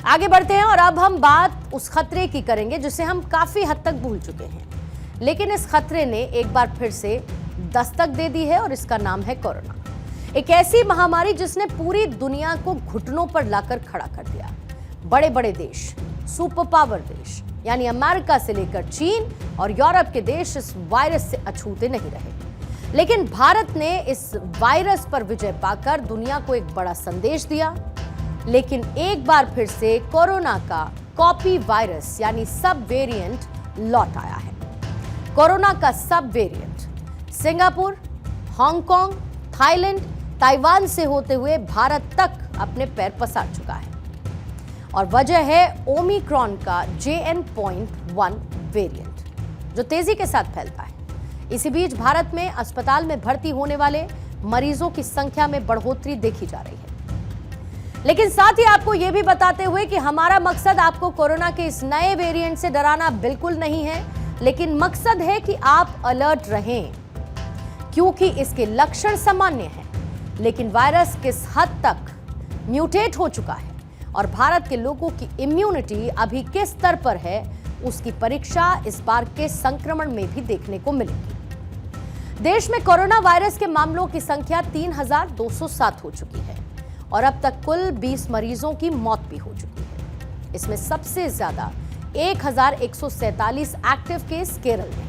आगे बढ़ते हैं और अब हम बात उस खतरे की करेंगे जिसे हम काफी हद तक भूल चुके हैं, लेकिन इस खतरे ने एक बार फिर से दस्तक दे दी है और इसका नाम है कोरोना। एक ऐसी महामारी जिसने पूरी दुनिया को घुटनों पर लाकर खड़ा कर दिया। बड़े बड़े देश, सुपर पावर देश यानी अमेरिका से लेकर चीन और यूरोप के देश इस वायरस से अछूते नहीं रहे, लेकिन भारत ने इस वायरस पर विजय पाकर दुनिया को एक बड़ा संदेश दिया। लेकिन एक बार फिर से कोरोना का कॉपी वायरस यानी सब वेरिएंट लौट आया है। कोरोना का सब variant Singapore, Hong Kong, Thailand, Taiwan से होते हुए भारत तक अपने पैर पसार चुका है और वजह है ओमिक्रॉन का JN.1 वेरिएंट जो तेजी के साथ फैलता है। इसी बीच भारत में अस्पताल में भर्ती होने वाले मरीजों की संख्या में बढ़ोतरी देखी जा रही है। लेकिन साथ ही आपको यह भी बताते हुए कि हमारा मकसद आपको कोरोना के इस नए वेरिएंट से डराना बिल्कुल नहीं है, लेकिन मकसद है कि आप अलर्ट रहें, क्योंकि इसके लक्षण सामान्य हैं, लेकिन वायरस किस हद तक म्यूटेट हो चुका है और भारत के लोगों की इम्यूनिटी अभी किस स्तर पर है, उसकी परीक्षा इस बार के संक्रमण में भी देखने को मिलेगी। देश में कोरोना वायरस के मामलों की संख्या 3,207 हो चुकी है और अब तक कुल 20 मरीजों की मौत भी हो चुकी है। इसमें सबसे ज्यादा 1,147 एक्टिव केस केरल में है।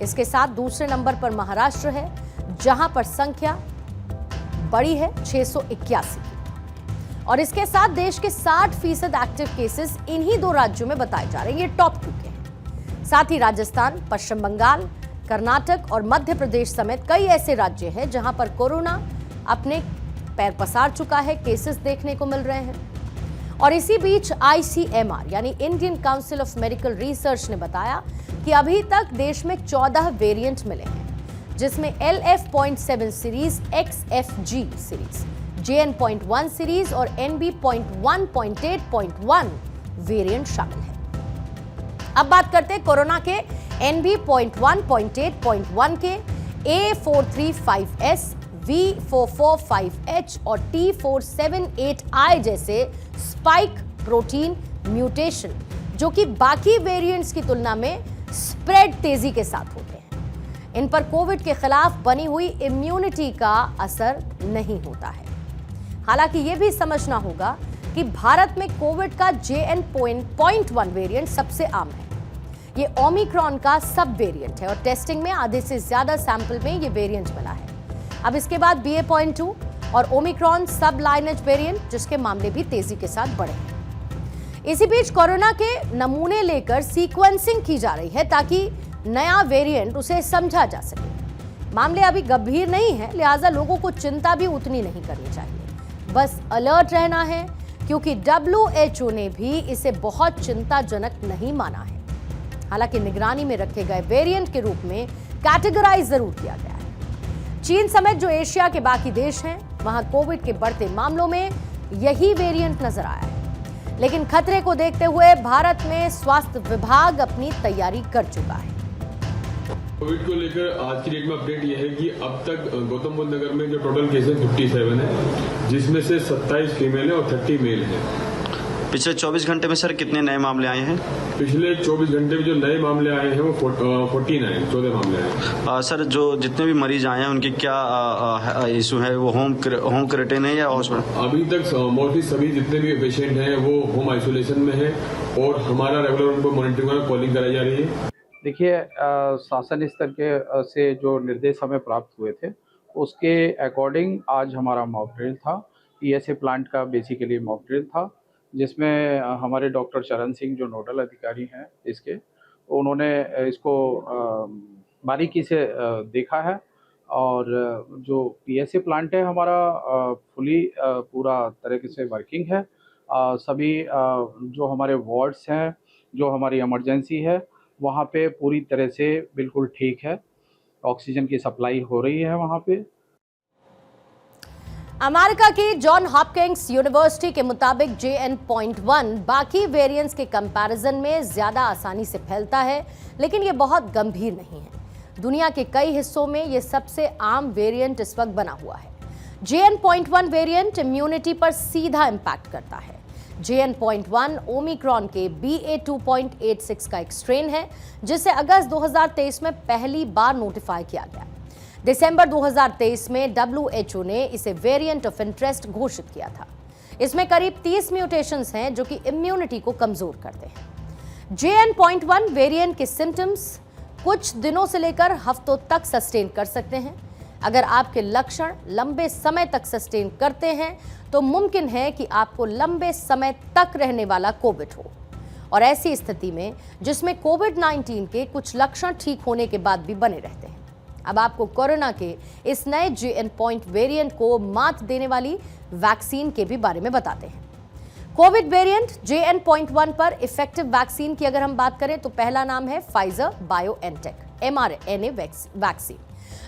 इसके साथ दूसरे नंबर पर महाराष्ट्र है, जहां पर संख्या बड़ी है 681 की और इसके साथ देश के 60% एक्टिव केसेस इन्हीं दो राज्यों में बताए जा रहे हैं। ये टॉप 2 के हैं। साथ ही राजस्थान, पश्चिम बंगाल, कर्नाटक और मध्य प्रदेश समेत कई ऐसे राज्य हैं जहां पर कोरोना अपने पैर पसार चुका है, केसेस देखने को मिल रहे हैं। और इसी बीच ICMR यानी Indian council of medical research ने बताया कि अभी तक देश में 14 वेरिएंट मिले हैं, जिसमें LF.7 series, XFG series, JN.1 series और NB.1.8.1 वेरिएंट शामिल है। अब बात करते हैं कोरोना के NB.1.8.1 के A435S, V445H और T478I जैसे स्पाइक प्रोटीन म्यूटेशन, जो कि बाकी वेरिएंट्स की तुलना में स्प्रेड तेजी के साथ होते हैं। इन पर कोविड के खिलाफ बनी हुई इम्यूनिटी का असर नहीं होता है। हालांकि यह भी समझना होगा कि भारत में कोविड का JN.1 वेरिएंट सबसे आम है। ये ओमिक्रॉन का सब वेरिएंट है और टेस्टिंग में आधे से ज्यादा सैंपल में ये वेरिएंट मिला है। अब इसके बाद BA.2 और ओमिक्रॉन सब लाइनेज वेरिएंट, जिसके मामले भी तेजी के साथ बढ़े हैं। इसी बीच कोरोना के नमूने लेकर सीक्वेंसिंग की जा रही है ताकि नया वेरिएंट उसे समझा जा सके। मामले अभी गंभीर नहीं है, लिहाजा लोगों को चिंता भी उतनी नहीं करनी चाहिए। बस अलर्ट रहना है, क्योंकि WHO ने भी इसे बहुत चिंताजनक नहीं माना है। हालांकि निगरानी में रखे गए वेरिएंट के रूप में कैटेगराइज जरूर किया गया है। चीन समेत जो एशिया के बाकी देश हैं, वहां कोविड के बढ़ते मामलों में यही वेरिएंट नजर आया है। लेकिन खतरे को देखते हुए भारत में स्वास्थ्य विभाग अपनी तैयारी कर चुका है। कोविड को लेकर आज की डेट में अपडेट यह है कि अब तक गौतम बुद्ध नगर में जो टोटल केसेस 57 है, जिसमें से 27 फीमेल है और 30 मेल है। पिछले 24 घंटे में सर कितने नए मामले आए हैं? पिछले 24 घंटे में जो नए मामले आए हैं वो 14 मामले आए। सर, जो जितने भी मरीज आए हैं उनकी क्या इशू है? वो होम क्वारंटाइन है या हॉस्पिटल? अभी तक मोस्टली सभी जितने भी पेशेंट हैं वो होम आइसोलेशन में है और हमारा रेगुलर उनको मॉनिटरिंग और कॉलिंग कराई जा रही है। देखिए, शासन स्तर के से जो निर्देश हमें प्राप्त हुए थे उसके अकॉर्डिंग आज हमारा मॉक ड्रिल था। PSA प्लांट का बेसिकली मॉक ड्रिल था, जिसमें हमारे डॉक्टर चरण सिंह जो नोडल अधिकारी हैं इसके, उन्होंने इसको बारीकी से देखा है और जो PSA प्लांट है हमारा फुली पूरा तरीके से वर्किंग है। सभी जो हमारे वार्ड्स हैं, जो हमारी इमरजेंसी है, वहाँ पे पूरी तरह से बिल्कुल ठीक है। ऑक्सीजन की सप्लाई हो रही है वहाँ पे। अमेरिका की जॉन हॉपकिंस यूनिवर्सिटी के मुताबिक JN.1 बाकी वेरिएंट्स के कंपैरिजन में ज्यादा आसानी से फैलता है, लेकिन यह बहुत गंभीर नहीं है। दुनिया के कई हिस्सों में यह सबसे आम वेरिएंट इस वक्त बना हुआ है। JN.1 वेरिएंट इम्यूनिटी पर सीधा इंपैक्ट करता है, JN.1 ओमिक्रॉन के BA.2.86 का एक स्ट्रेन है जिसे अगस्त 2023 में पहली बार नोटिफाई किया गया। दिसंबर 2023 में WHO ने इसे वेरिएंट ऑफ इंटरेस्ट घोषित किया था। इसमें करीब 30 म्यूटेशंस हैं जो कि इम्यूनिटी को कमजोर करते हैं। JN.1 वेरिएंट के सिम्टम्स कुछ दिनों से लेकर हफ्तों तक सस्टेन कर सकते हैं। अगर आपके लक्षण लंबे समय तक सस्टेन करते हैं तो मुमकिन है कि आपको लंबे समय तक रहने वाला कोविड हो, और ऐसी स्थिति में जिसमें कोविड-19 के कुछ लक्षण ठीक होने के बाद भी बने रहते हैं। अब आपको कोरोना के इस नए JN. वेरिएंट को मात देने वाली वैक्सीन के भी बारे में बताते हैं। कोविड वेरिएंट JN.1 पर इफेक्टिव वैक्सीन की अगर हम बात करें तो पहला नाम है फाइजर बायोएनटेक mRNA वैक्सीन,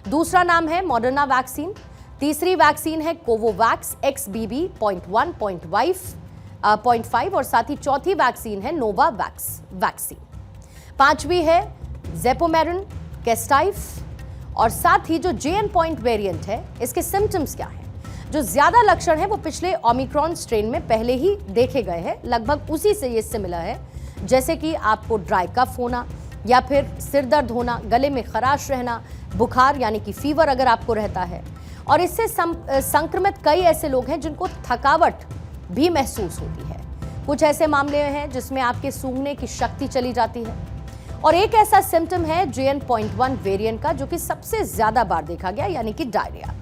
दूसरा नाम है मॉडर्ना वैक्सीन, तीसरी वैक्सीन है कोवोवैक्स XBB.1.5 और साथ ही चौथी वैक्सीन है नोवावैक्स वैक्सीन, पांचवी है जेपोमेरिन केस्टाइफ, और साथ ही जो JN. वेरिएंट है इसके सिम्टम्स क्या हैं? जो ज्यादा लक्षण है वो पिछले ओमिक्रॉन स्ट्रेन में पहले ही देखे गए हैं, लगभग उसी से ये सिमिलर है, जैसे कि आपको ड्राई कफ होना या फिर सिर दर्द होना, गले में खराश रहना, बुखार यानी कि फीवर अगर आपको रहता है, और इससे संक्रमित कई ऐसे लोग हैं जिनको थकावट भी महसूस होती है। कुछ ऐसे मामले हैं जिसमें आपके सूंघने की शक्ति चली जाती है, और एक ऐसा सिम्टम है JN.1 वेरिएंट का जो कि सबसे ज्यादा बार देखा गया, यानी कि डायरिया।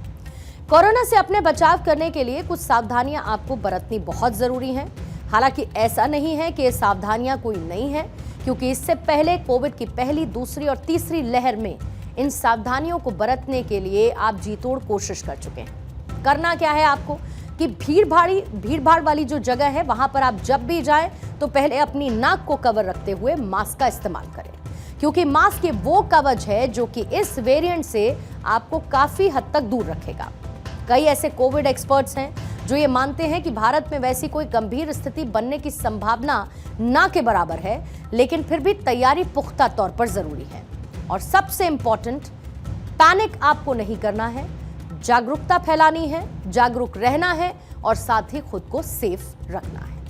कोरोना से अपने बचाव करने के लिए कुछ सावधानियां आपको बरतनी बहुत जरूरी हैं। हालांकि ऐसा नहीं है कि ये सावधानियां कोई नई हैं, क्योंकि इससे पहले कोविड की पहली, दूसरी और तीसरी लहर में इन सावधानियों को बरतने के लिए आप जी तोड़ कोशिश कर चुके हैं। करना क्या है आपको कि भीड़ भाड़ वाली जो जगह है वहां पर आप जब भी जाएं तो पहले अपनी नाक को कवर रखते हुए मास्क का इस्तेमाल करें, क्योंकि मास्क ये वो कवच है जो कि इस वेरिएंट से आपको काफी हद तक दूर रखेगा। कई ऐसे कोविड एक्सपर्ट्स हैं जो ये मानते हैं कि भारत में वैसी कोई गंभीर स्थिति बनने की संभावना ना के बराबर है, लेकिन फिर भी तैयारी पुख्ता तौर पर जरूरी है। और सबसे इंपॉर्टेंट, पैनिक आपको नहीं करना है, जागरूकता फैलानी है, जागरूक रहना है और साथ ही खुद को सेफ रखना है।